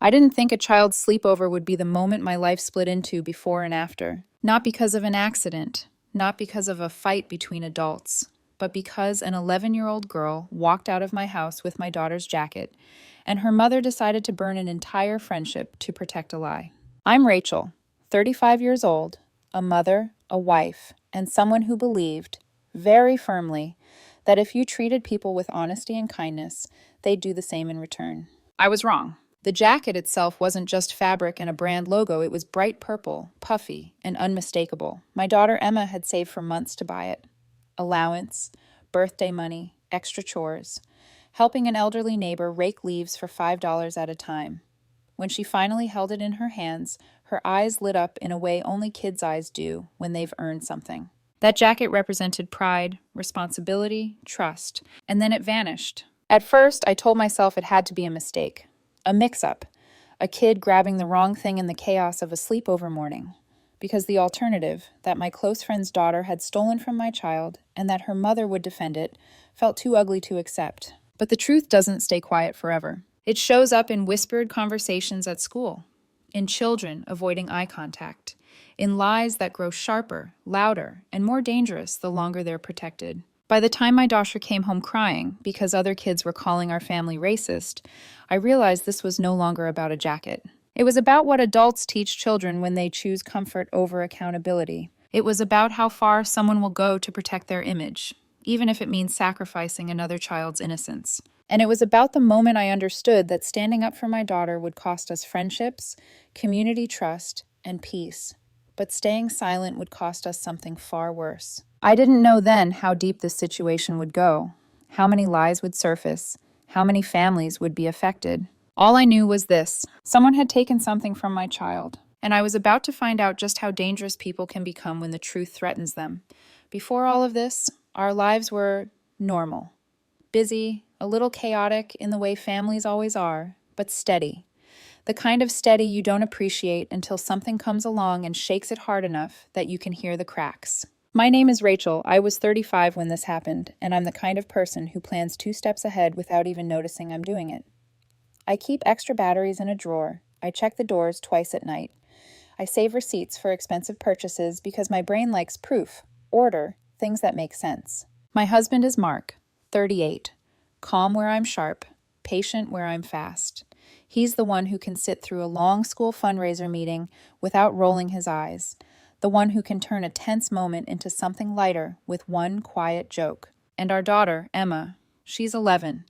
I didn't think a child's sleepover would be the moment my life split into before and after. Not because of an accident, not because of a fight between adults, but because an 11-year-old girl walked out of my house with my daughter's jacket, and her mother decided to burn an entire friendship to protect a lie. I'm Rachel, 35 years old, a mother, a wife, and someone who believed, very firmly, that if you treated people with honesty and kindness, they'd do the same in return. I was wrong. The jacket itself wasn't just fabric and a brand logo, it was bright purple, puffy, and unmistakable. My daughter Emma had saved for months to buy it. Allowance, birthday money, extra chores, helping an elderly neighbor rake leaves for $5 at a time. When she finally held it in her hands, her eyes lit up in a way only kids' eyes do when they've earned something. That jacket represented pride, responsibility, trust, and then it vanished. At first, I told myself it had to be a mistake. A mix-up, a kid grabbing the wrong thing in the chaos of a sleepover morning, because the alternative, that my close friend's daughter had stolen from my child and that her mother would defend it, felt too ugly to accept. But the truth doesn't stay quiet forever. It shows up in whispered conversations at school, in children avoiding eye contact, in lies that grow sharper, louder, and more dangerous the longer they're protected. By the time my daughter came home crying because other kids were calling our family racist, I realized this was no longer about a jacket. It was about what adults teach children when they choose comfort over accountability. It was about how far someone will go to protect their image, even if it means sacrificing another child's innocence. And it was about the moment I understood that standing up for my daughter would cost us friendships, community trust, and peace. But staying silent would cost us something far worse. I didn't know then how deep this situation would go, how many lies would surface, how many families would be affected. All I knew was this: someone had taken something from my child, and I was about to find out just how dangerous people can become when the truth threatens them. Before all of this, our lives were normal, busy, a little chaotic in the way families always are, but steady. The kind of steady you don't appreciate until something comes along and shakes it hard enough that you can hear the cracks. My name is Rachel. I was 35 when this happened, and I'm the kind of person who plans 2 steps ahead without even noticing I'm doing it. I keep extra batteries in a drawer. I check the doors twice at night. I save receipts for expensive purchases because my brain likes proof, order, things that make sense. My husband is Mark, 38, calm where I'm sharp, patient where I'm fast. He's the one who can sit through a long school fundraiser meeting without rolling his eyes. The one who can turn a tense moment into something lighter with one quiet joke. And our daughter, Emma, she's 11,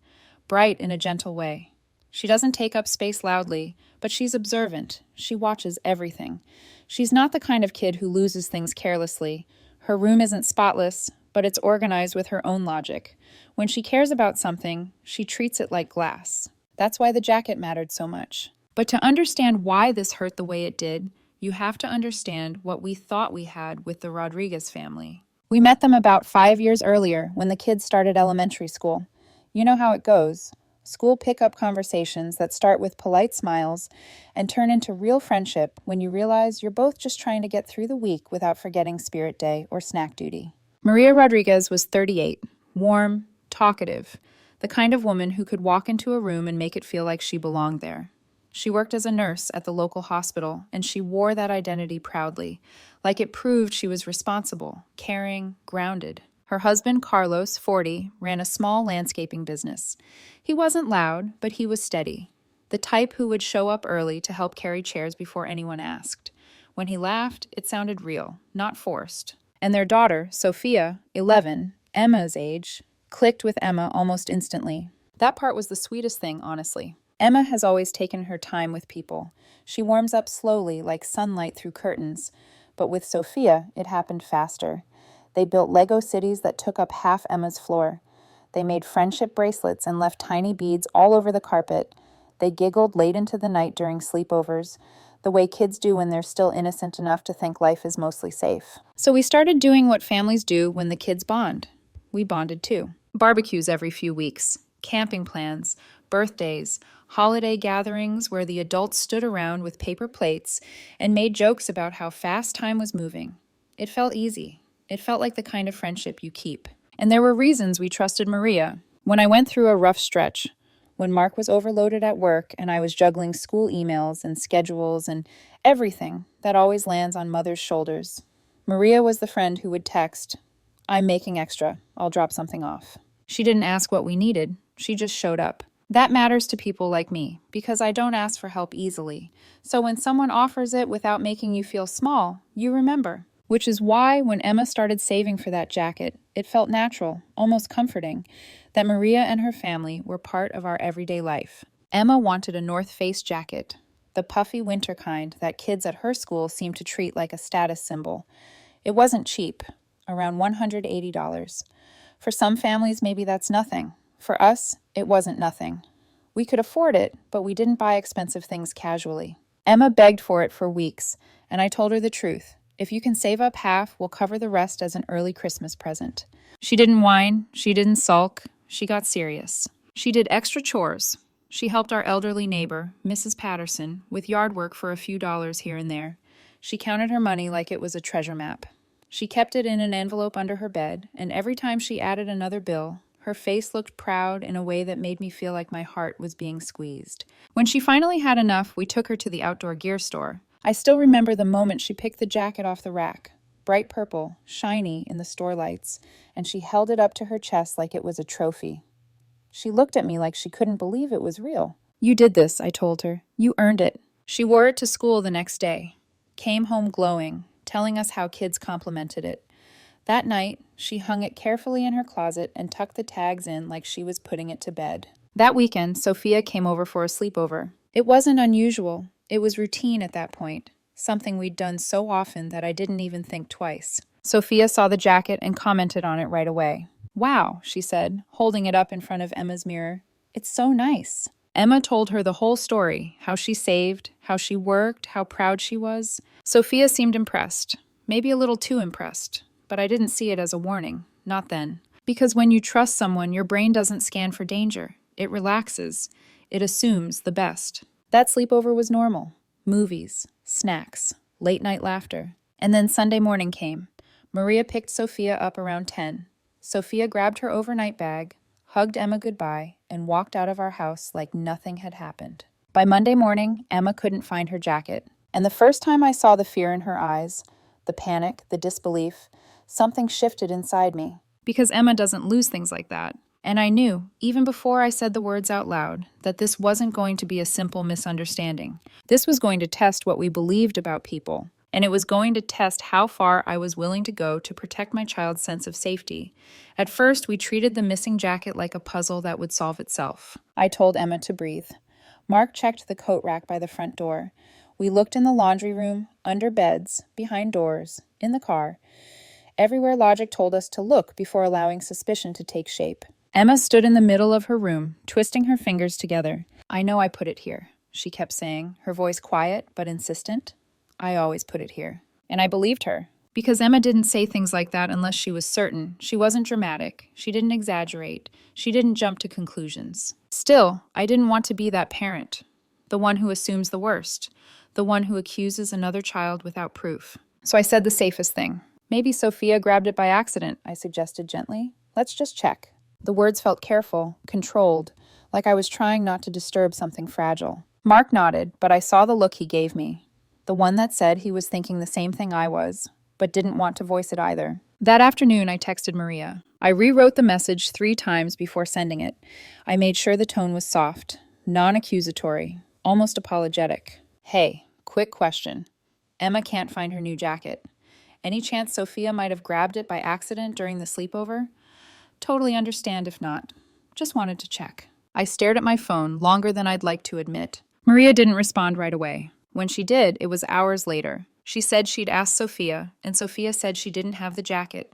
bright in a gentle way. She doesn't take up space loudly, but she's observant. She watches everything. She's not the kind of kid who loses things carelessly. Her room isn't spotless, but it's organized with her own logic. When she cares about something, she treats it like glass. That's why the jacket mattered so much. But to understand why this hurt the way it did, you have to understand what we thought we had with the Rodriguez family. We met them about 5 years earlier when the kids started elementary school. You know how it goes. School pickup conversations that start with polite smiles and turn into real friendship when you realize you're both just trying to get through the week without forgetting Spirit Day or snack duty. Maria Rodriguez was 38, warm, talkative, the kind of woman who could walk into a room and make it feel like she belonged there. She worked as a nurse at the local hospital, and she wore that identity proudly, like it proved she was responsible, caring, grounded. Her husband, Carlos, 40, ran a small landscaping business. He wasn't loud, but he was steady, the type who would show up early to help carry chairs before anyone asked. When he laughed, it sounded real, not forced. And their daughter, Sophia, 11, Emma's age, clicked with Emma almost instantly. That part was the sweetest thing, honestly. Emma has always taken her time with people. She warms up slowly, like sunlight through curtains. But with Sophia, it happened faster. They built Lego cities that took up half Emma's floor. They made friendship bracelets and left tiny beads all over the carpet. They giggled late into the night during sleepovers, the way kids do when they're still innocent enough to think life is mostly safe. So we started doing what families do when the kids bond. We bonded too. Barbecues every few weeks, camping plans, birthdays, holiday gatherings where the adults stood around with paper plates and made jokes about how fast time was moving. It felt easy. It felt like the kind of friendship you keep. And there were reasons we trusted Maria. When I went through a rough stretch, when Mark was overloaded at work and I was juggling school emails and schedules and everything that always lands on mother's shoulders. Maria was the friend who would text, "I'm making extra. I'll drop something off." She didn't ask what we needed. She just showed up. That matters to people like me because I don't ask for help easily. So when someone offers it without making you feel small, you remember. Which is why when Emma started saving for that jacket, it felt natural, almost comforting, that Maria and her family were part of our everyday life. Emma wanted a North Face jacket, the puffy winter kind that kids at her school seemed to treat like a status symbol. It wasn't cheap, around $180. For some families, maybe that's nothing. For us, it wasn't nothing. We could afford it, but we didn't buy expensive things casually. Emma begged for it for weeks, and I told her the truth. If you can save up half, we'll cover the rest as an early Christmas present. She didn't whine, she didn't sulk, she got serious. She did extra chores. She helped our elderly neighbor, Mrs. Patterson, with yard work for a few dollars here and there. She counted her money like it was a treasure map. She kept it in an envelope under her bed, and every time she added another bill, her face looked proud in a way that made me feel like my heart was being squeezed. When she finally had enough, we took her to the outdoor gear store. I still remember the moment she picked the jacket off the rack, bright purple, shiny in the store lights, and she held it up to her chest like it was a trophy. She looked at me like she couldn't believe it was real. "You did this," I told her. "You earned it." She wore it to school the next day, came home glowing, telling us how kids complimented it. That night, she hung it carefully in her closet and tucked the tags in like she was putting it to bed. That weekend, Sophia came over for a sleepover. It wasn't unusual. It was routine at that point, something we'd done so often that I didn't even think twice. Sophia saw the jacket and commented on it right away. "Wow," she said, holding it up in front of Emma's mirror. "It's so nice." Emma told her the whole story, how she saved, how she worked, how proud she was. Sophia seemed impressed, maybe a little too impressed, but I didn't see it as a warning, not then. Because when you trust someone, your brain doesn't scan for danger. It relaxes. It assumes the best. That sleepover was normal. Movies, snacks, late-night laughter. And then Sunday morning came. Maria picked Sophia up around 10. Sophia grabbed her overnight bag, hugged Emma goodbye, and walked out of our house like nothing had happened. By Monday morning, Emma couldn't find her jacket. And the first time I saw the fear in her eyes, the panic, the disbelief, something shifted inside me. Because Emma doesn't lose things like that. And I knew, even before I said the words out loud, that this wasn't going to be a simple misunderstanding. This was going to test what we believed about people, and it was going to test how far I was willing to go to protect my child's sense of safety. At first, we treated the missing jacket like a puzzle that would solve itself. I told Emma to breathe. Mark checked the coat rack by the front door. We looked in the laundry room, under beds, behind doors, in the car. Everywhere logic told us to look before allowing suspicion to take shape. Emma stood in the middle of her room, twisting her fingers together. "I know I put it here," she kept saying, her voice quiet but insistent. "I always put it here." And I believed her. Because Emma didn't say things like that unless she was certain. She wasn't dramatic. She didn't exaggerate. She didn't jump to conclusions. Still, I didn't want to be that parent. The one who assumes the worst. The one who accuses another child without proof. So I said the safest thing. "Maybe Sophia grabbed it by accident," I suggested gently. "Let's just check." The words felt careful, controlled, like I was trying not to disturb something fragile. Mark nodded, but I saw the look he gave me. The one that said he was thinking the same thing I was, but didn't want to voice it either. That afternoon, I texted Maria. I rewrote the message 3 times before sending it. I made sure the tone was soft, non-accusatory, almost apologetic. "Hey, quick question. Emma can't find her new jacket. Any chance Sophia might have grabbed it by accident during the sleepover? Totally understand if not. Just wanted to check." I stared at my phone longer than I'd like to admit. Maria didn't respond right away. When she did, it was hours later. She said she'd asked Sophia, and Sophia said she didn't have the jacket.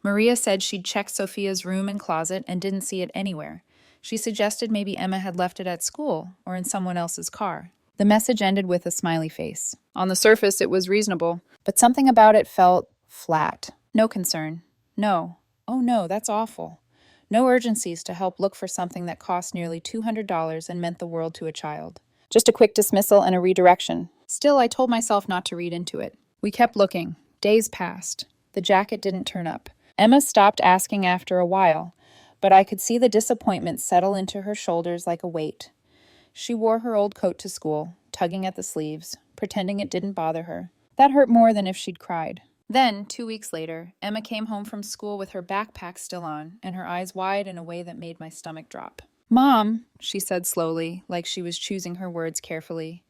Maria said she'd checked Sophia's room and closet and didn't see it anywhere. She suggested maybe Emma had left it at school or in someone else's car. The message ended with a smiley face. On the surface, it was reasonable, but something about it felt flat. No concern. No. Oh no, that's awful. No urgencies to help look for something that cost nearly $200 and meant the world to a child. Just a quick dismissal and a redirection. Still, I told myself not to read into it. We kept looking. Days passed. The jacket didn't turn up. Emma stopped asking after a while, but I could see the disappointment settle into her shoulders like a weight. She wore her old coat to school, tugging at the sleeves, pretending it didn't bother her. That hurt more than if she'd cried. Then, 2 weeks later, Emma came home from school with her backpack still on and her eyes wide in a way that made my stomach drop. "Mom," she said slowly, like she was choosing her words carefully,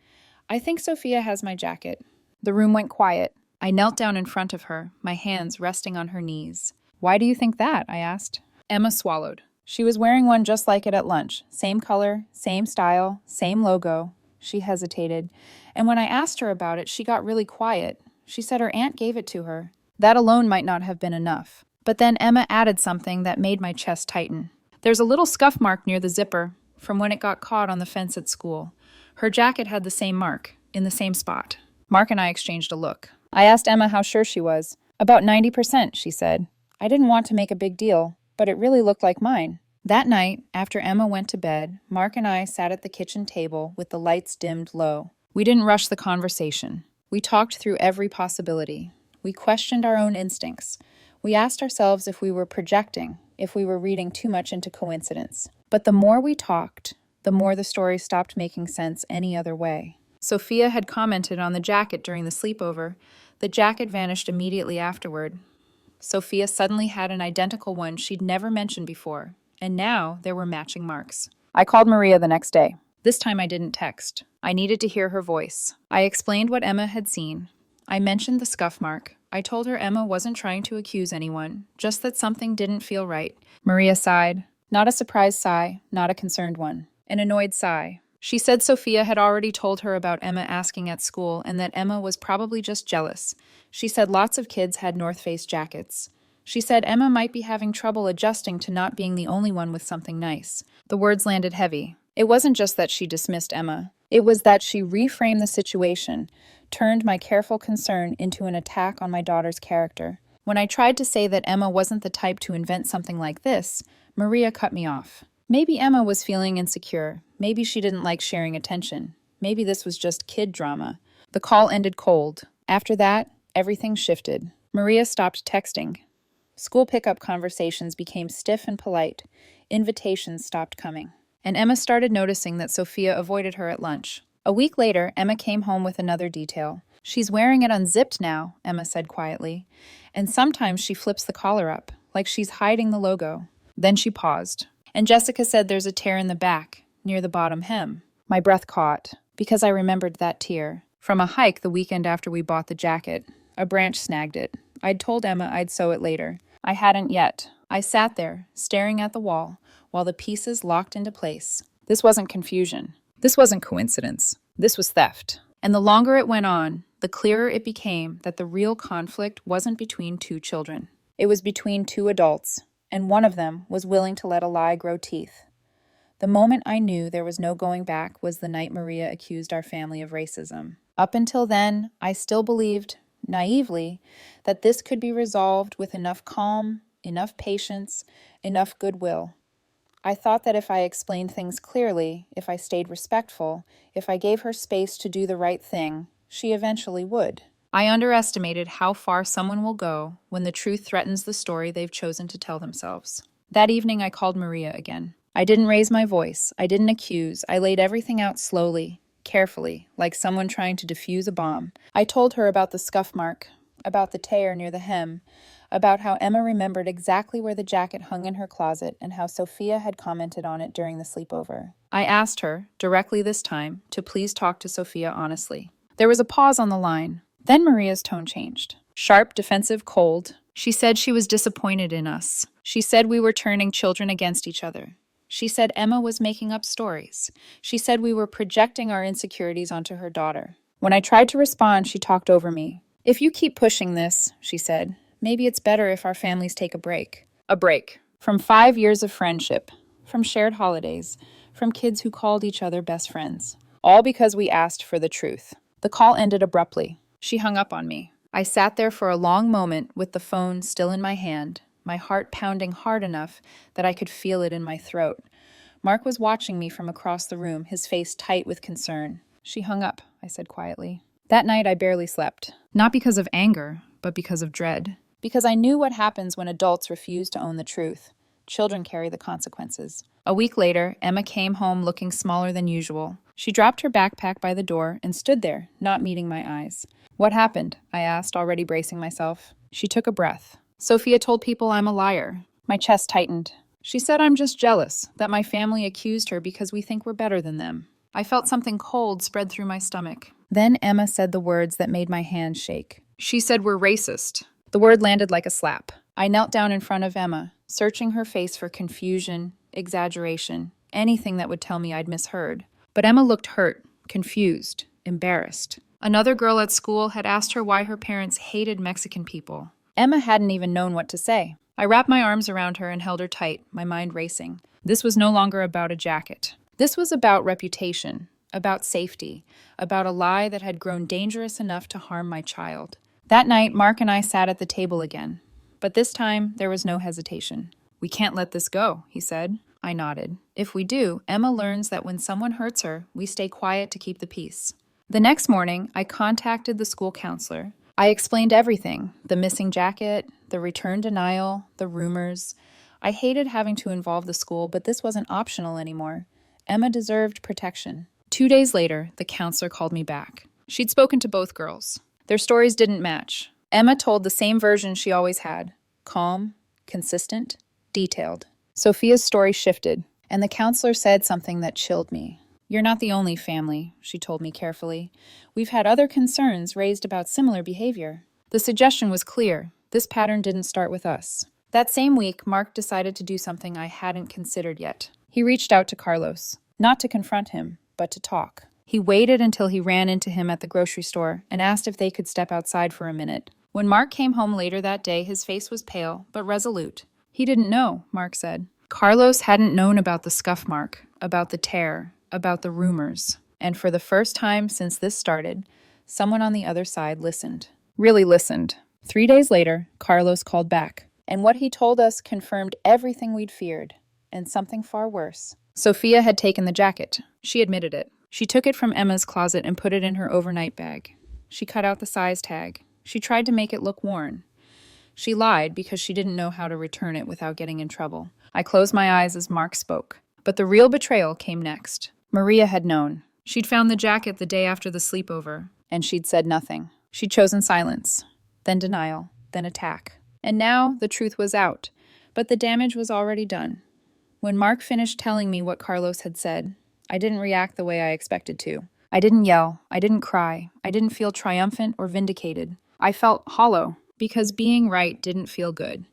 "I think Sophia has my jacket." The room went quiet. I knelt down in front of her, my hands resting on her knees. "Why do you think that?" I asked. Emma swallowed. She was wearing one just like it at lunch. Same color, same style, same logo. She hesitated, and when I asked her about it, she got really quiet. She said her aunt gave it to her. That alone might not have been enough. But then Emma added something that made my chest tighten. "There's a little scuff mark near the zipper, from when it got caught on the fence at school. Her jacket had the same mark, in the same spot." Mark and I exchanged a look. I asked Emma how sure she was. "About 90%, she said. I didn't want to make a big deal, but it really looked like mine. That night, after Emma went to bed, Mark and I sat at the kitchen table with the lights dimmed low. We didn't rush the conversation. We talked through every possibility. We questioned our own instincts. We asked ourselves if we were projecting, if we were reading too much into coincidence. But the more we talked, the more the story stopped making sense any other way. Sophia had commented on the jacket during the sleepover. The jacket vanished immediately afterward. Sophia suddenly had an identical one she'd never mentioned before, and now there were matching marks. I called Maria the next day. This time I didn't text. I needed to hear her voice. I explained what Emma had seen. I mentioned the scuff mark. I told her Emma wasn't trying to accuse anyone, just that something didn't feel right. Maria sighed. Not a surprised sigh, not a concerned one. An annoyed sigh. She said Sophia had already told her about Emma asking at school and that Emma was probably just jealous. She said lots of kids had North Face jackets. She said Emma might be having trouble adjusting to not being the only one with something nice. The words landed heavy. It wasn't just that she dismissed Emma. It was that she reframed the situation, turned my careful concern into an attack on my daughter's character. When I tried to say that Emma wasn't the type to invent something like this, Maria cut me off. Maybe Emma was feeling insecure. Maybe she didn't like sharing attention. Maybe this was just kid drama. The call ended cold. After that, everything shifted. Maria stopped texting. School pickup conversations became stiff and polite. Invitations stopped coming. And Emma started noticing that Sophia avoided her at lunch. A week later, Emma came home with another detail. "She's wearing it unzipped now," Emma said quietly. "And sometimes she flips the collar up, like she's hiding the logo." Then she paused. "And Jessica said there's a tear in the back, near the bottom hem." My breath caught, because I remembered that tear. From a hike the weekend after we bought the jacket. A branch snagged it. I'd told Emma I'd sew it later. I hadn't yet. I sat there, staring at the wall, while the pieces locked into place. This wasn't confusion. This wasn't coincidence. This was theft. And the longer it went on, the clearer it became that the real conflict wasn't between two children. It was between two adults, and one of them was willing to let a lie grow teeth. The moment I knew there was no going back was the night Maria accused our family of racism. Up until then, I still believed, naively, that this could be resolved with enough calm, enough patience, enough goodwill. I thought that if I explained things clearly, if I stayed respectful, if I gave her space to do the right thing, she eventually would. I underestimated how far someone will go when the truth threatens the story they've chosen to tell themselves. That evening, I called Maria again. I didn't raise my voice. I didn't accuse. I laid everything out slowly, carefully, like someone trying to defuse a bomb. I told her about the scuff mark, about the tear near the hem, about how Emma remembered exactly where the jacket hung in her closet and how Sophia had commented on it during the sleepover. I asked her, directly this time, to please talk to Sophia honestly. There was a pause on the line. Then Maria's tone changed. Sharp, defensive, cold. She said she was disappointed in us. She said we were turning children against each other. She said Emma was making up stories. She said we were projecting our insecurities onto her daughter. When I tried to respond, she talked over me. "If you keep pushing this," she said, "maybe it's better if our families take a break." A break. From 5 years of friendship, from shared holidays, from kids who called each other best friends. All because we asked for the truth. The call ended abruptly. She hung up on me. I sat there for a long moment with the phone still in my hand, my heart pounding hard enough that I could feel it in my throat. Mark was watching me from across the room, his face tight with concern. "She hung up," I said quietly. That night I barely slept. Not because of anger, but because of dread. Because I knew what happens when adults refuse to own the truth. Children carry the consequences. A week later, Emma came home looking smaller than usual. She dropped her backpack by the door and stood there, not meeting my eyes. "What happened?" I asked, already bracing myself. She took a breath. "Sophia told people I'm a liar." My chest tightened. "She said I'm just jealous, that my family accused her because we think we're better than them." I felt something cold spread through my stomach. Then Emma said the words that made my hands shake. She said we're racist. The word landed like a slap. I knelt down in front of Emma, searching her face for confusion, exaggeration, anything that would tell me I'd misheard. But Emma looked hurt, confused, embarrassed. Another girl at school had asked her why her parents hated Mexican people. Emma hadn't even known what to say. I wrapped my arms around her and held her tight, my mind racing. This was no longer about a jacket. This was about reputation, about safety, about a lie that had grown dangerous enough to harm my child. That night, Mark and I sat at the table again. But this time, there was no hesitation. "We can't let this go," he said. I nodded. "If we do, Emma learns that when someone hurts her, we stay quiet to keep the peace." The next morning, I contacted the school counselor. I explained everything: the missing jacket, the return denial, the rumors. I hated having to involve the school, but this wasn't optional anymore. Emma deserved protection. 2 days later, the counselor called me back. She'd spoken to both girls. Their stories didn't match. Emma told the same version she always had: calm, consistent, detailed. Sophia's story shifted, and the counselor said something that chilled me. "You're not the only family," she told me carefully. "We've had other concerns raised about similar behavior." The suggestion was clear. This pattern didn't start with us. That same week, Mark decided to do something I hadn't considered yet. He reached out to Carlos, not to confront him, but to talk. He waited until he ran into him at the grocery store and asked if they could step outside for a minute. When Mark came home later that day, his face was pale, but resolute. He didn't know, Mark said. Carlos hadn't known about the scuff mark, about the tear, about the rumors. And for the first time since this started, someone on the other side listened. Really listened. 3 days later, Carlos called back. And what he told us confirmed everything we'd feared, and something far worse. Sophia had taken the jacket. She admitted it. She took it from Emma's closet and put it in her overnight bag. She cut out the size tag. She tried to make it look worn. She lied because she didn't know how to return it without getting in trouble. I closed my eyes as Mark spoke. But the real betrayal came next. Maria had known. She'd found the jacket the day after the sleepover, and she'd said nothing. She'd chosen silence, then denial, then attack. And now the truth was out, but the damage was already done. When Mark finished telling me what Carlos had said, I didn't react the way I expected to. I didn't yell. I didn't cry. I didn't feel triumphant or vindicated. I felt hollow, because being right didn't feel good.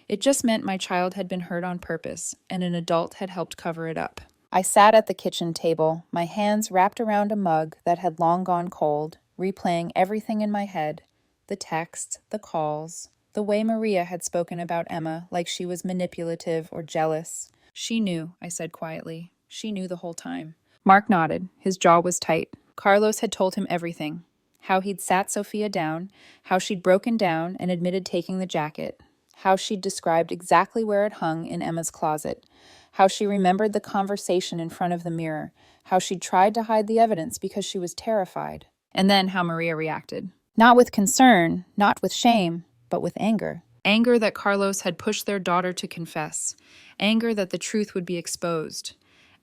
It just meant my child had been hurt on purpose, and an adult had helped cover it up. I sat at the kitchen table, my hands wrapped around a mug that had long gone cold, replaying everything in my head: the texts, the calls, the way Maria had spoken about Emma like she was manipulative or jealous. "She knew," I said quietly. "She knew the whole time." Mark nodded. His jaw was tight. Carlos had told him everything. How he'd sat Sophia down, how she'd broken down and admitted taking the jacket, how she'd described exactly where it hung in Emma's closet, how she remembered the conversation in front of the mirror, how she'd tried to hide the evidence because she was terrified. And then how Maria reacted. Not with concern, not with shame, but with anger. Anger that Carlos had pushed their daughter to confess. Anger that the truth would be exposed.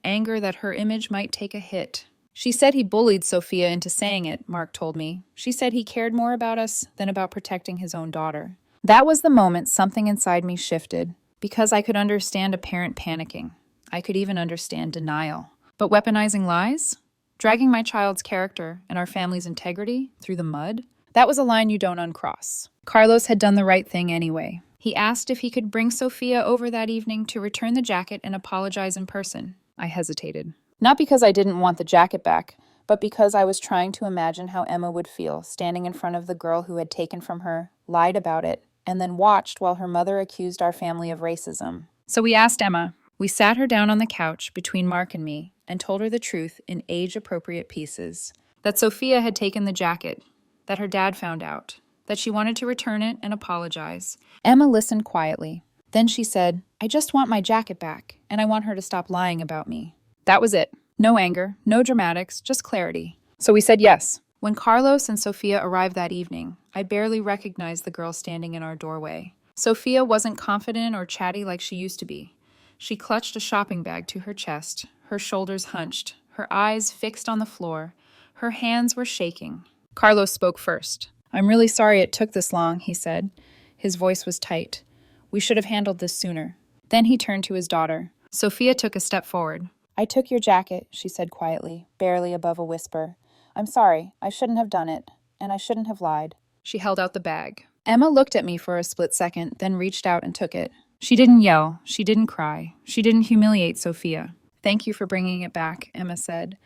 Anger that her image might take a hit. She said he bullied Sophia into saying it, Mark told me. She said he cared more about us than about protecting his own daughter. That was the moment something inside me shifted, because I could understand a parent panicking. I could even understand denial. But weaponizing lies? Dragging my child's character and our family's integrity through the mud? That was a line you don't uncross. Carlos had done the right thing anyway. He asked if he could bring Sophia over that evening to return the jacket and apologize in person. I hesitated. Not because I didn't want the jacket back, but because I was trying to imagine how Emma would feel standing in front of the girl who had taken from her, lied about it, and then watched while her mother accused our family of racism. So we asked Emma. We sat her down on the couch between Mark and me and told her the truth in age-appropriate pieces. That Sophia had taken the jacket, that her dad found out, that she wanted to return it and apologize. Emma listened quietly. Then she said, "I just want my jacket back, and I want her to stop lying about me." That was it. No anger, no dramatics, just clarity. So we said yes. When Carlos and Sophia arrived that evening, I barely recognized the girl standing in our doorway. Sophia wasn't confident or chatty like she used to be. She clutched a shopping bag to her chest, her shoulders hunched, her eyes fixed on the floor. Her hands were shaking. Carlos spoke first. "I'm really sorry it took this long," he said. His voice was tight. "We should have handled this sooner." Then he turned to his daughter. Sophia took a step forward. "I took your jacket," she said quietly, barely above a whisper. "I'm sorry. I shouldn't have done it, and I shouldn't have lied." She held out the bag. Emma looked at me for a split second, then reached out and took it. She didn't yell. She didn't cry. She didn't humiliate Sophia. "Thank you for bringing it back," Emma said.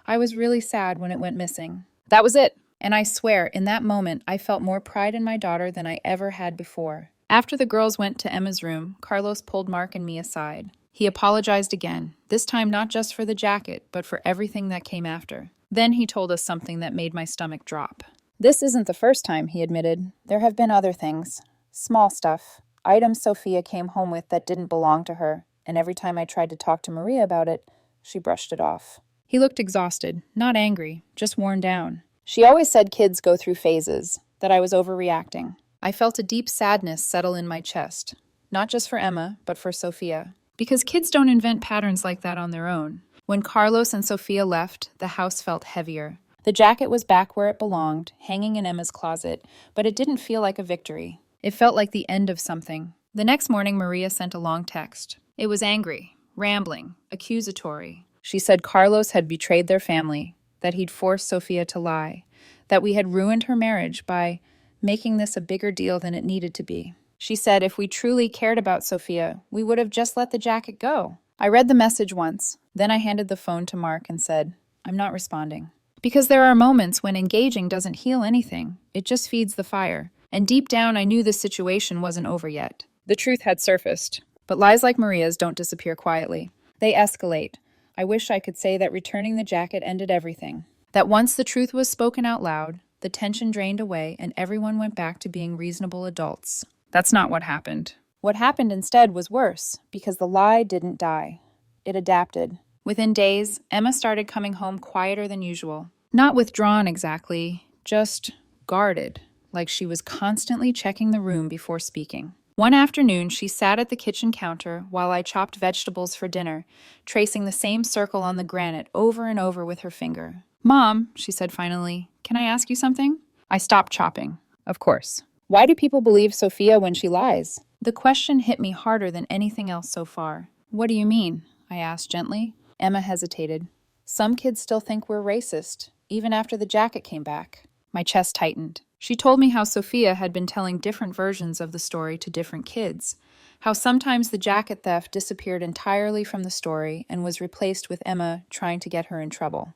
"I was really sad when it went missing." That was it. And I swear, in that moment, I felt more pride in my daughter than I ever had before. After the girls went to Emma's room, Carlos pulled Mark and me aside. He apologized again, this time not just for the jacket, but for everything that came after. Then he told us something that made my stomach drop. "This isn't the first time," he admitted. "There have been other things. Small stuff. Items Sophia came home with that didn't belong to her, and every time I tried to talk to Maria about it, she brushed it off." He looked exhausted, not angry, just worn down. "She always said kids go through phases, that I was overreacting." I felt a deep sadness settle in my chest, not just for Emma, but for Sophia. Because kids don't invent patterns like that on their own. When Carlos and Sophia left, the house felt heavier. The jacket was back where it belonged, hanging in Emma's closet, but it didn't feel like a victory. It felt like the end of something. The next morning, Maria sent a long text. It was angry, rambling, accusatory. She said Carlos had betrayed their family, that he'd forced Sophia to lie, that we had ruined her marriage by making this a bigger deal than it needed to be. She said if we truly cared about Sophia, we would have just let the jacket go. I read the message once, then I handed the phone to Mark and said, "I'm not responding." Because there are moments when engaging doesn't heal anything, it just feeds the fire. And deep down, I knew the situation wasn't over yet. The truth had surfaced. But lies like Maria's don't disappear quietly. They escalate. I wish I could say that returning the jacket ended everything. That once the truth was spoken out loud, the tension drained away and everyone went back to being reasonable adults. That's not what happened. What happened instead was worse, because the lie didn't die. It adapted. Within days, Emma started coming home quieter than usual. Not withdrawn exactly, just guarded, like she was constantly checking the room before speaking. One afternoon, she sat at the kitchen counter while I chopped vegetables for dinner, tracing the same circle on the granite over and over with her finger. "Mom," she said finally, "can I ask you something?" I stopped chopping. Of course. "Why do people believe Sophia when she lies?" The question hit me harder than anything else so far. "What do you mean?" I asked gently. Emma hesitated. "Some kids still think we're racist, even after the jacket came back." My chest tightened. She told me how Sophia had been telling different versions of the story to different kids, how sometimes the jacket theft disappeared entirely from the story and was replaced with Emma trying to get her in trouble.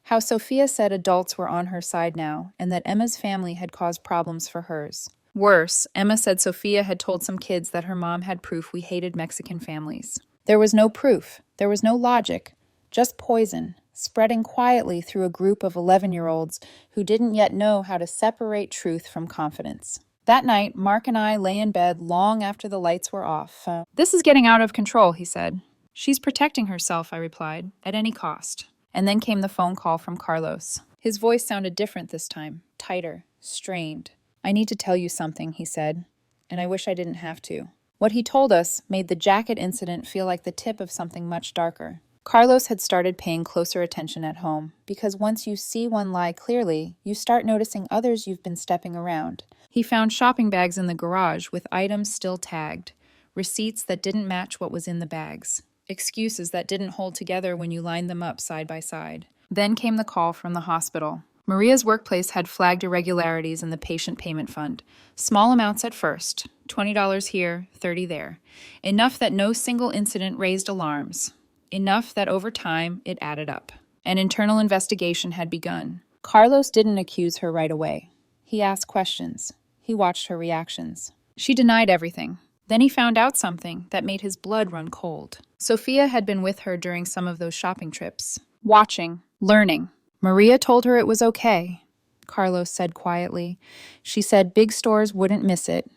How Sophia said adults were on her side now, and that Emma's family had caused problems for hers. Worse, Emma said Sophia had told some kids that her mom had proof we hated Mexican families. There was no proof. There was no logic. Just poison, spreading quietly through a group of 11-year-olds who didn't yet know how to separate truth from confidence. That night, Mark and I lay in bed long after the lights were off. "This is getting out of control," he said. "She's protecting herself," I replied, "at any cost." And then came the phone call from Carlos. His voice sounded different this time, tighter, strained. "I need to tell you something," he said, "and I wish I didn't have to." What he told us made the jacket incident feel like the tip of something much darker. Carlos had started paying closer attention at home, because once you see one lie clearly, you start noticing others you've been stepping around. He found shopping bags in the garage with items still tagged, receipts that didn't match what was in the bags, excuses that didn't hold together when you lined them up side by side. Then came the call from the hospital. Maria's workplace had flagged irregularities in the patient payment fund. Small amounts at first, $20 here, $30 there. Enough that no single incident raised alarms. Enough that over time, it added up. An internal investigation had begun. Carlos didn't accuse her right away. He asked questions. He watched her reactions. She denied everything. Then he found out something that made his blood run cold. Sophia had been with her during some of those shopping trips. Watching, learning. Maria told her it was okay, Carlos said quietly. She said big stores wouldn't miss it.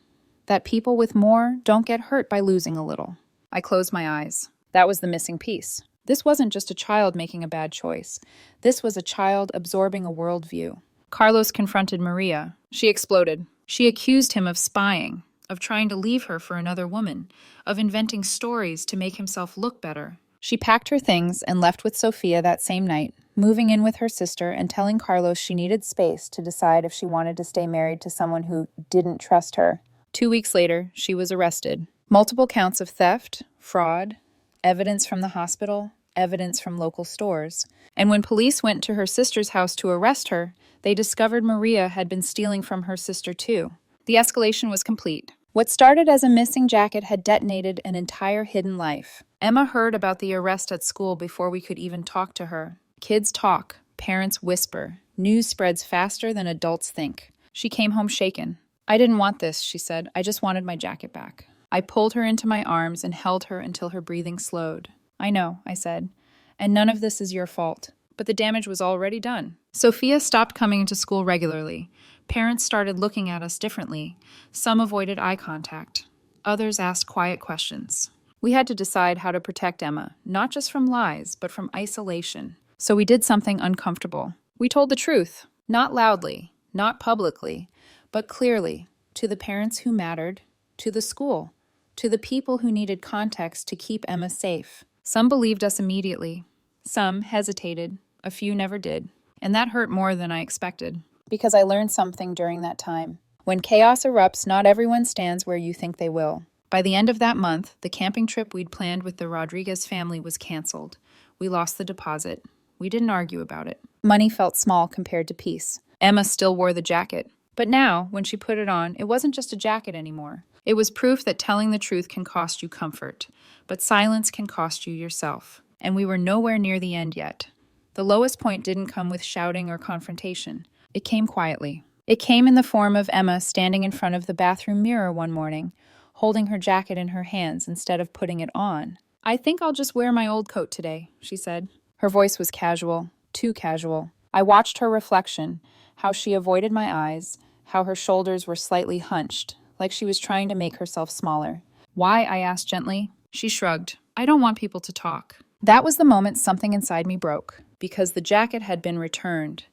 That people with more don't get hurt by losing a little. I closed my eyes. That was the missing piece. This wasn't just a child making a bad choice. This was a child absorbing a worldview. Carlos confronted Maria. She exploded. She accused him of spying, of trying to leave her for another woman, of inventing stories to make himself look better. She packed her things and left with Sophia that same night, moving in with her sister and telling Carlos she needed space to decide if she wanted to stay married to someone who didn't trust her. 2 weeks later, she was arrested. Multiple counts of theft, fraud, evidence from the hospital, evidence from local stores. And when police went to her sister's house to arrest her, they discovered Maria had been stealing from her sister too. The escalation was complete. What started as a missing jacket had detonated an entire hidden life. Emma heard about the arrest at school before we could even talk to her. Kids talk, parents whisper. News spreads faster than adults think. She came home shaken. "I didn't want this," she said. "I just wanted my jacket back." I pulled her into my arms and held her until her breathing slowed. "I know," I said, "and none of this is your fault." But the damage was already done. Sophia stopped coming to school regularly. Parents started looking at us differently. Some avoided eye contact. Others asked quiet questions. We had to decide how to protect Emma, not just from lies, but from isolation. So we did something uncomfortable. We told the truth, not loudly, not publicly, but clearly, to the parents who mattered, to the school, to the people who needed context to keep Emma safe. Some believed us immediately. Some hesitated. A few never did. And that hurt more than I expected. Because I learned something during that time. When chaos erupts, not everyone stands where you think they will. By the end of that month, the camping trip we'd planned with the Rodriguez family was canceled. We lost the deposit. We didn't argue about it. Money felt small compared to peace. Emma still wore the jacket. But now, when she put it on, it wasn't just a jacket anymore. It was proof that telling the truth can cost you comfort, but silence can cost you yourself. And we were nowhere near the end yet. The lowest point didn't come with shouting or confrontation. It came quietly. It came in the form of Emma standing in front of the bathroom mirror one morning, holding her jacket in her hands instead of putting it on. "I think I'll just wear my old coat today," she said. Her voice was casual, too casual. I watched her reflection, how she avoided my eyes, how her shoulders were slightly hunched, like she was trying to make herself smaller. "Why?" I asked gently. She shrugged. "I don't want people to talk." That was the moment something inside me broke, because the jacket had been returned.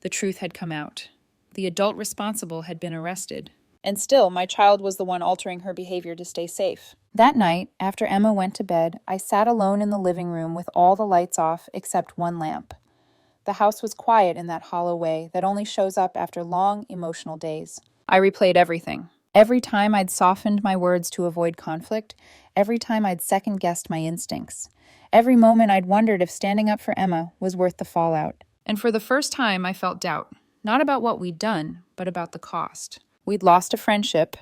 The truth had come out. The adult responsible had been arrested. And still, my child was the one altering her behavior to stay safe. That night, after Emma went to bed, I sat alone in the living room with all the lights off except one lamp. The house was quiet in that hollow way that only shows up after long, emotional days. I replayed everything. Every time I'd softened my words to avoid conflict, every time I'd second-guessed my instincts, every moment I'd wondered if standing up for Emma was worth the fallout. And for the first time, I felt doubt, not about what we'd done, but about the cost. We'd lost a friendship.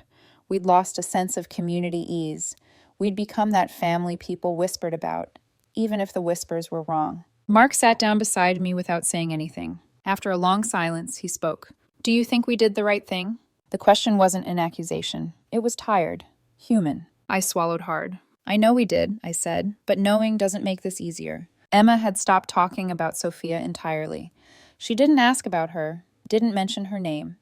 We'd lost a sense of community ease. We'd become that family people whispered about, even if the whispers were wrong. Mark sat down beside me without saying anything. After a long silence, he spoke. "Do you think we did the right thing?" The question wasn't an accusation. It was tired, human. I swallowed hard. "I know we did," I said, "but knowing doesn't make this easier." Emma had stopped talking about Sophia entirely. She didn't ask about her, didn't mention her name,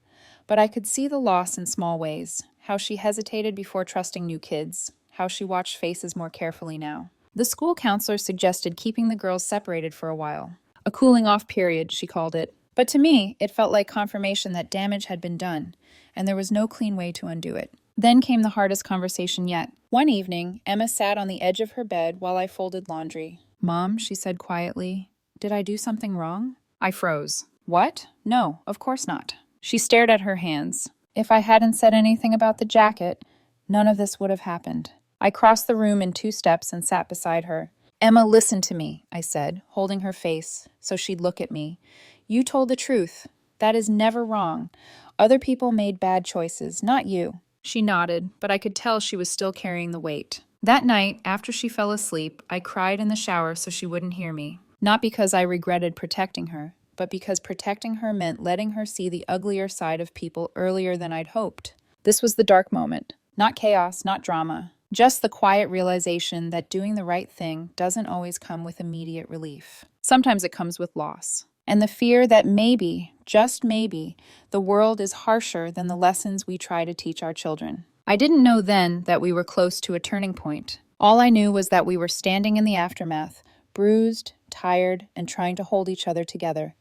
but I could see the loss in small ways, how she hesitated before trusting new kids, how she watched faces more carefully now. The school counselor suggested keeping the girls separated for a while. A cooling-off period, she called it. But to me, it felt like confirmation that damage had been done, and there was no clean way to undo it. Then came the hardest conversation yet. One evening, Emma sat on the edge of her bed while I folded laundry. "Mom," she said quietly, "did I do something wrong?" I froze. "What? No, of course not." She stared at her hands. If I hadn't said anything about the jacket, none of this would have happened. I crossed the room in 2 steps and sat beside her. "Emma, listen to me," I said, holding her face so she'd look at me. "You told the truth. That is never wrong. Other people made bad choices, not you." She nodded, but I could tell she was still carrying the weight. That night, after she fell asleep, I cried in the shower so she wouldn't hear me. Not because I regretted protecting her, but because protecting her meant letting her see the uglier side of people earlier than I'd hoped. This was the dark moment. Not chaos, not drama. Just the quiet realization that doing the right thing doesn't always come with immediate relief. Sometimes it comes with loss. And the fear that maybe, just maybe, the world is harsher than the lessons we try to teach our children. I didn't know then that we were close to a turning point. All I knew was that we were standing in the aftermath, bruised, tired, and trying to hold each other together.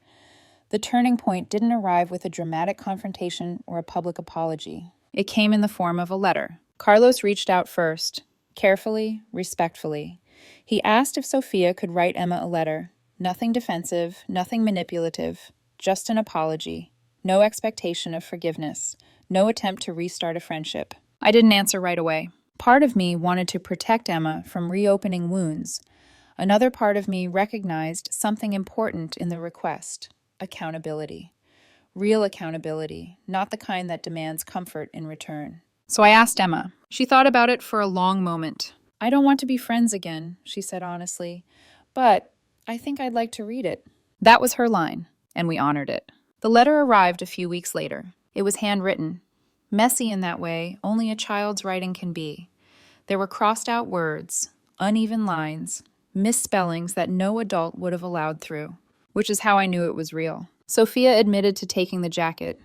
The turning point didn't arrive with a dramatic confrontation or a public apology. It came in the form of a letter. Carlos reached out first, carefully, respectfully. He asked if Sophia could write Emma a letter. Nothing defensive, nothing manipulative, just an apology. No expectation of forgiveness. No attempt to restart a friendship. I didn't answer right away. Part of me wanted to protect Emma from reopening wounds. Another part of me recognized something important in the request: accountability. Real accountability, not the kind that demands comfort in return. So I asked Emma. She thought about it for a long moment. "I don't want to be friends again," she said honestly, "but I think I'd like to read it." That was her line, and we honored it. The letter arrived a few weeks later. It was handwritten. Messy in that way only a child's writing can be. There were crossed out words, uneven lines, misspellings that no adult would have allowed through, which is how I knew it was real. Sophia admitted to taking the jacket,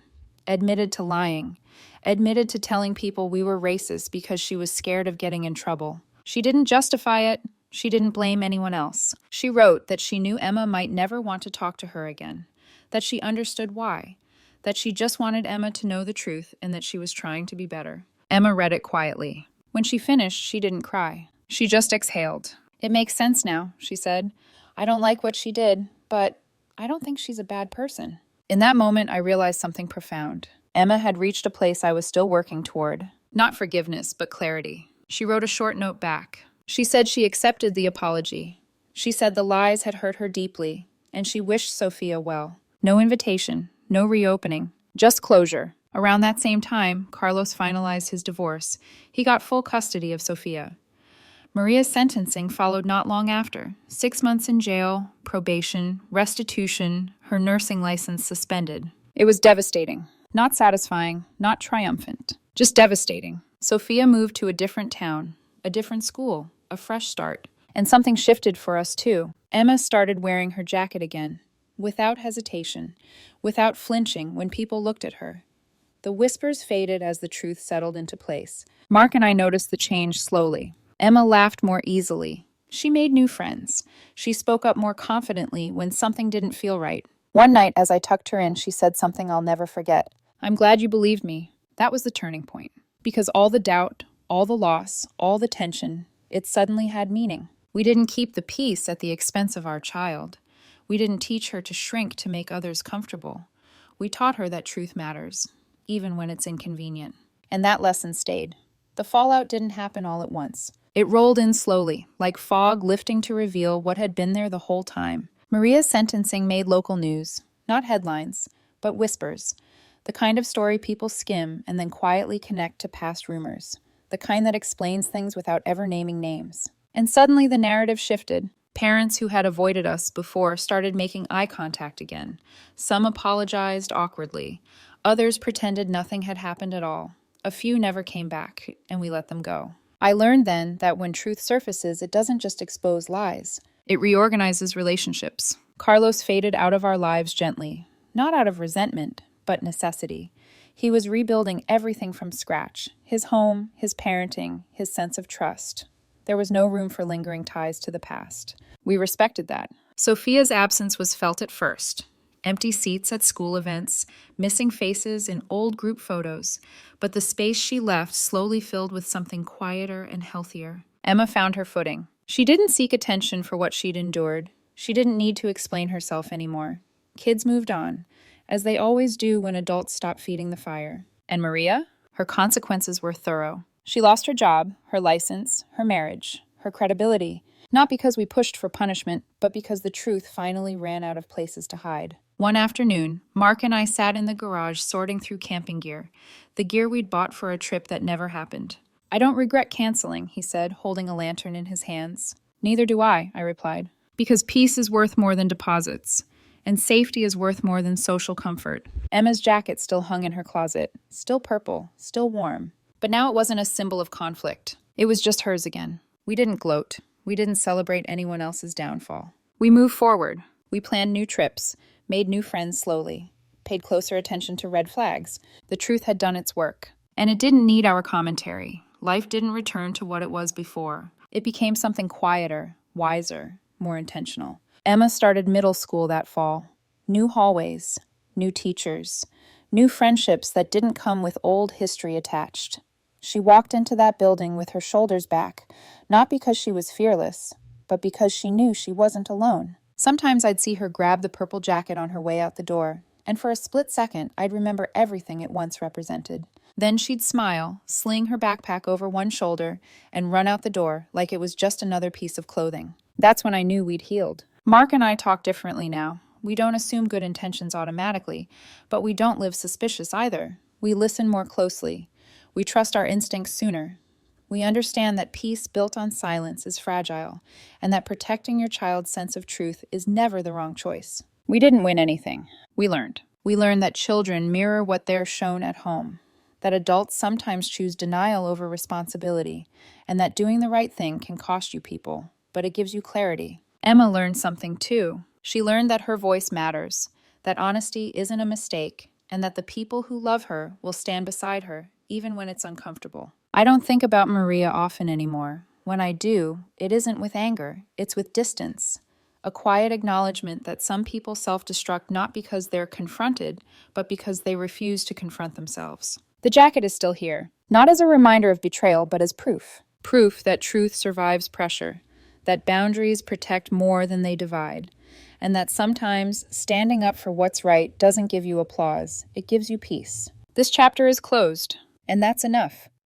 admitted to lying, admitted to telling people we were racist because she was scared of getting in trouble. She didn't justify it. She didn't blame anyone else. She wrote that she knew Emma might never want to talk to her again, that she understood why, that she just wanted Emma to know the truth and that she was trying to be better. Emma read it quietly. When she finished, she didn't cry. She just exhaled. "It makes sense now," she said. "I don't like what she did, but I don't think she's a bad person." In that moment, I realized something profound. Emma had reached a place I was still working toward. Not forgiveness, but clarity. She wrote a short note back. She said she accepted the apology. She said the lies had hurt her deeply, and she wished Sophia well. No invitation, no reopening, just closure. Around that same time, Carlos finalized his divorce. He got full custody of Sophia. Maria's sentencing followed not long after. 6 months in jail, probation, restitution, her nursing license suspended. It was devastating. Not satisfying, not triumphant. Just devastating. Sophia moved to a different town, a different school, a fresh start. And something shifted for us too. Emma started wearing her jacket again, without hesitation, without flinching when people looked at her. The whispers faded as the truth settled into place. Mark and I noticed the change slowly. Emma laughed more easily. She made new friends. She spoke up more confidently when something didn't feel right. One night, as I tucked her in, she said something I'll never forget. "I'm glad you believed me." That was the turning point. Because all the doubt, all the loss, all the tension, it suddenly had meaning. We didn't keep the peace at the expense of our child. We didn't teach her to shrink to make others comfortable. We taught her that truth matters, even when it's inconvenient. And that lesson stayed. The fallout didn't happen all at once. It rolled in slowly, like fog lifting to reveal what had been there the whole time. Maria's sentencing made local news. Not headlines, but whispers. The kind of story people skim and then quietly connect to past rumors. The kind that explains things without ever naming names. And suddenly the narrative shifted. Parents who had avoided us before started making eye contact again. Some apologized awkwardly. Others pretended nothing had happened at all. A few never came back, and we let them go. I learned then that when truth surfaces, it doesn't just expose lies. It reorganizes relationships. Carlos faded out of our lives gently, not out of resentment, but necessity. He was rebuilding everything from scratch: his home, his parenting, his sense of trust. There was no room for lingering ties to the past. We respected that. Sophia's absence was felt at first. Empty seats at school events, missing faces in old group photos, but the space she left slowly filled with something quieter and healthier. Emma found her footing. She didn't seek attention for what she'd endured. She didn't need to explain herself anymore. Kids moved on, as they always do when adults stop feeding the fire. And Maria? Her consequences were thorough. She lost her job, her license, her marriage, her credibility. Not because we pushed for punishment, but because the truth finally ran out of places to hide. One afternoon, Mark and I sat in the garage sorting through camping gear, the gear we'd bought for a trip that never happened. "I don't regret canceling," he said, holding a lantern in his hands. "Neither do I replied. "Because peace is worth more than deposits, and safety is worth more than social comfort." Emma's jacket still hung in her closet, still purple, still warm. But now it wasn't a symbol of conflict. It was just hers again. We didn't gloat. We didn't celebrate anyone else's downfall. We moved forward. We planned new trips, made new friends slowly, paid closer attention to red flags. The truth had done its work. And it didn't need our commentary. Life didn't return to what it was before. It became something quieter, wiser, more intentional. Emma started middle school that fall. New hallways, new teachers, New friendships that didn't come with old history attached. She walked into that building with her shoulders back, not because she was fearless, but because she knew she wasn't alone. Sometimes I'd see her grab the purple jacket on her way out the door, and for a split second, I'd remember everything it once represented. Then she'd smile, sling her backpack over one shoulder, and run out the door like it was just another piece of clothing. That's when I knew we'd healed. Mark and I talk differently now. We don't assume good intentions automatically, but we don't live suspicious either. We listen more closely. We trust our instincts sooner. We understand that peace built on silence is fragile, and that protecting your child's sense of truth is never the wrong choice. We didn't win anything. We learned. We learned that children mirror what they're shown at home, that adults sometimes choose denial over responsibility, and that doing the right thing can cost you people, but it gives you clarity. Emma learned something too. She learned that her voice matters, that honesty isn't a mistake, and that the people who love her will stand beside her, even when it's uncomfortable. I don't think about Maria often anymore. When I do, it isn't with anger, it's with distance. A quiet acknowledgement that some people self-destruct not because they're confronted, but because they refuse to confront themselves. The jacket is still here, not as a reminder of betrayal, but as proof. Proof that truth survives pressure, that boundaries protect more than they divide, and that sometimes standing up for what's right doesn't give you applause, it gives you peace. This chapter is closed, and that's enough.